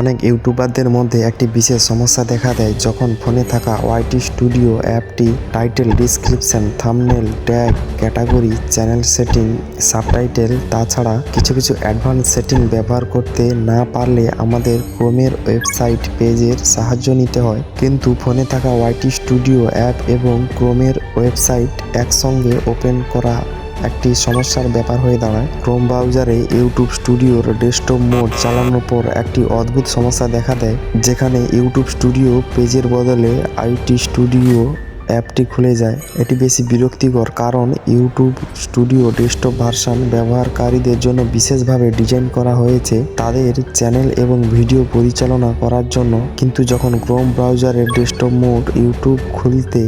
অনেক ইউটিউবারদের মধ্যে একটি বিশেষ সমস্যা দেখা দেয় যখন ফোনে থাকা ওয়াইটি স্টুডিও অ্যাপটি title, description, thumbnail, tag, category, channel setting, subtitle তাছাড়া কিছু অ্যাডভান্স সেটিং ব্যবহার করতে না পারলে আমাদের ক্রোমের ওয়েবসাইট পেজের সাহায্য নিতে হয়। কিন্তু ফোনে থাকা ওয়াইটি স্টুডিও অ্যাপ এবং ক্রোমের ওয়েবসাইট একসঙ্গে ওপেন করা একটি সমস্যার ব্যাপার হয়ে দাঁড়ায়। ক্রোম ব্রাউজারে ইউটিউব স্টুডিওর ডেস্কটপ মোড চালানোর পর একটি অদ্ভুত সমস্যা দেখা দেয়, যেখানে ইউটিউব স্টুডিও পেজের বদলে আইটি স্টুডিও অ্যাপটি খুলে যায়। এটি বেশি বিরক্তিকর কারণ ইউটিউব স্টুডিও ডেস্কটপ ভার্সন ব্যবহারকারীদের জন্য বিশেষভাবে ডিজাইন করা হয়েছে তাদের চ্যানেল এবং ভিডিও পরিচালনা করার জন্য। কিন্তু যখন ক্রোম ব্রাউজারের ডেস্কটপ মোড ইউটিউব খুলতে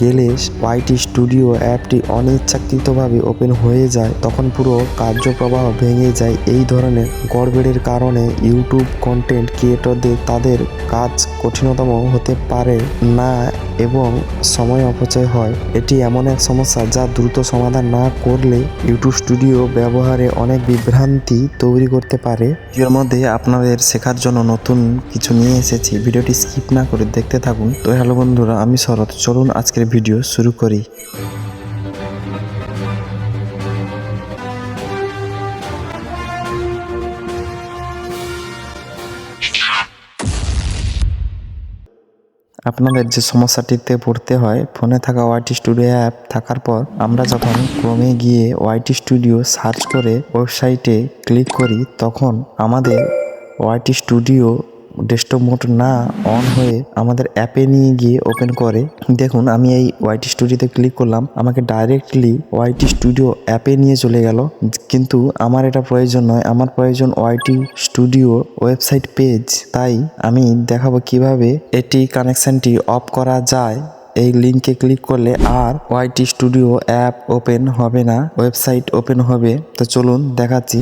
গেলে ওয়াইটি স্টুডিও অ্যাপটি অনিচ্ছাকৃতভাবে ওপেন হয়ে যায়, তখন পুরো কার্যপ্রবাহ ভেঙে যায়। এই ধরনের গড়বড়ের কারণে ইউটিউব কন্টেন্ট ক্রিয়েটরদের তাদের কাজ কঠিনতম হতে পারে না এবং সময় অপচয় হয়। এটি এমন এক সমস্যা যা দ্রুত সমাধান না করলে ইউটিউব স্টুডিও ব্যবহারে অনেক বিভ্রান্তি তৈরি করতে পারে। এর মধ্যে আপনাদের শেখার জন্য নতুন কিছু নিয়ে এসেছি, ভিডিওটি স্কিপ না করে দেখতে থাকুন। তো হ্যালো বন্ধুরা, আমি শরৎ, চলুন আজকের ভিডিও শুরু করি। আপনাদের যে সমস্যাটিতে পড়তে হয়, ফোনে থাকা ওয়াইটি স্টুডিও অ্যাপ থাকার পর আমরা যখন ক্রোমে গিয়ে ওয়াইটি স্টুডিও সার্চ করে ওয়েবসাইটে ক্লিক করি, তখন আমাদের ওয়াইটি স্টুডিও ডেস্কটপ মোড না অন হয়ে আমাদের অ্যাপে নিয়ে গিয়ে ওপেন করে। দেখুন, আমি এই ওয়াইটি স্টুডিওতে ক্লিক করলাম, আমাকে ডাইরেক্টলি ওয়াইটি স্টুডিও অ্যাপে নিয়ে চলে গেল। কিন্তু আমার এটা প্রয়োজন নয়, আমার প্রয়োজন ওয়াইটি স্টুডিও ওয়েবসাইট পেজ। তাই আমি দেখাবো কিভাবে এটি কানেকশনটি অফ করা যায়। এই লিঙ্কে ক্লিক করলে আর ওয়াইটি স্টুডিও অ্যাপ ওপেন হবে না, ওয়েবসাইট ওপেন হবে। তো চলুন দেখাচ্ছি।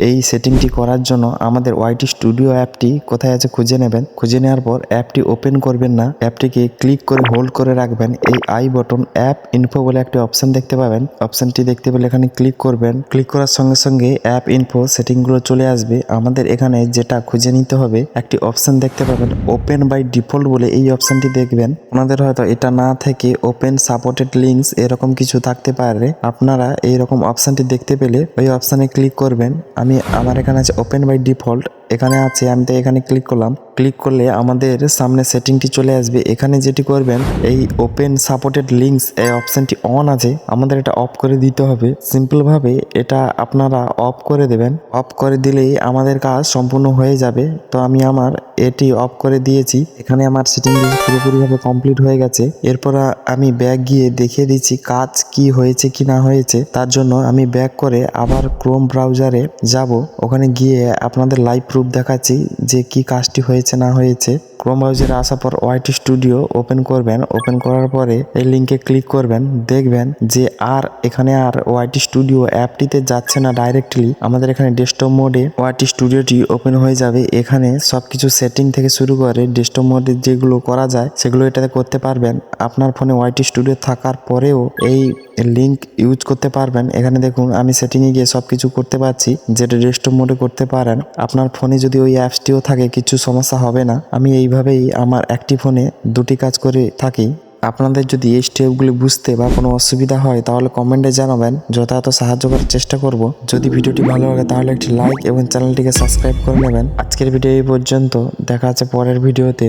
এই সেটিংটি করার জন্য আমাদের ওয়াইটি স্টুডিও অ্যাপটি কোথায় আছে খুঁজে নেবেন। খুঁজে নেওয়ার পর অ্যাপটি ওপেন করবেন না, অ্যাপটিকে ক্লিক করে হোল্ড করে রাখবেন। এই আই বটন অ্যাপ ইনফো বলে একটি অপশন দেখতে পাবেন। অপশনটি দেখতে পেলে এখানে ক্লিক করবেন। ক্লিক করার সঙ্গে সঙ্গে অ্যাপ ইনফো সেটিংগুলো চলে আসবে। আমাদের এখানে যেটা খুঁজে নিতে হবে, একটি অপশন দেখতে পাবেন ওপেন বাই ডিফল্ট বলে, এই অপশনটি দেখবেন। আপনাদের হয়তো এটা না থেকে ওপেন সাপোর্টেড লিঙ্কস এরকম কিছু থাকতে পারে। আপনারা এইরকম অপশনটি দেখতে পেলে ওই অপশানে ক্লিক করবেন। আমার এখানে আছে ওপেন বাই ডিফল্ট, এখানে আছে, আমি তো এখানে ক্লিক করলাম। ক্লিক করলে আমাদের সামনে সেটিংটি চলে আসবে। এখানে যেটি করবেন, এই ওপেন সাপোর্টেড লিঙ্কস এই অপশনটি অন আছে, আমাদের এটা অফ করে দিতে হবে। সিম্পলভাবে এটা আপনারা অফ করে দেবেন। অফ করে দিলেই আমাদের কাজ সম্পূর্ণ হয়ে যাবে। তো আমি আমার এটি অফ করে দিয়েছি। এখানে আমার সেটিং পুরোপুরিভাবে কমপ্লিট হয়ে গেছে। এরপর আমি ব্যাক গিয়ে দেখিয়ে দিচ্ছি কাজ কি হয়েছে কি না হয়েছে। তার জন্য আমি ব্যাক করে আবার ক্রোম ব্রাউজারে যাব। ওখানে গিয়ে আপনাদের লাইভ প্রুফ দেখাচ্ছি যে কি কাজটি হয়েছে না হয়েছে। ক্রোম ব্রাউজারে আসার পর ওয়াইটি স্টুডিও ওপেন করবেন। ওপেন করার পরে এই লিঙ্কে ক্লিক করবেন। দেখবেন যে এখানে আর ওয়াইটি স্টুডিও অ্যাপটিতে যাচ্ছে না ডাইরেক্টলি। আমাদের এখানে ডেস্কটপ মোডে ওয়াইটি স্টুডিওটি ওপেন হয়ে যাবে। এখানে সবকিছু সেটিং থেকে শুরু করে ডেস্কটপ মোডে যেগুলো করা যায় সেগুলো এটাতে করতে পারবেন। আপনার ফোনে ওয়াইটি স্টুডিও থাকার পরেও এই লিঙ্ক ইউজ করতে পারবেন। এখানে দেখুন, আমি সেটিংয়ে গিয়ে সবকিছু করতে পারছি, যেটা ডেস্কটপ মোডে করতে পারেন। আপনার ফোনে যদি ওই অ্যাপসটিও থাকে, কিছু সমস্যা হবে না। আমি এইভাবেই আমার একটি ফোনে দুটি কাজ করে থাকি। আপনাদের যদি এই স্টেপগুলি বুঝতে বা কোনো অসুবিধা হয় তাহলে কমেন্টে জানাবেন, যথাযথ সাহায্য করার চেষ্টা করব। যদি ভিডিওটি ভালো লাগে তাহলে একটি লাইক এবং চ্যানেলটিকে সাবস্ক্রাইব করে নেবেন। আজকের ভিডিও এই পর্যন্ত, দেখা আছে পরের ভিডিওতে।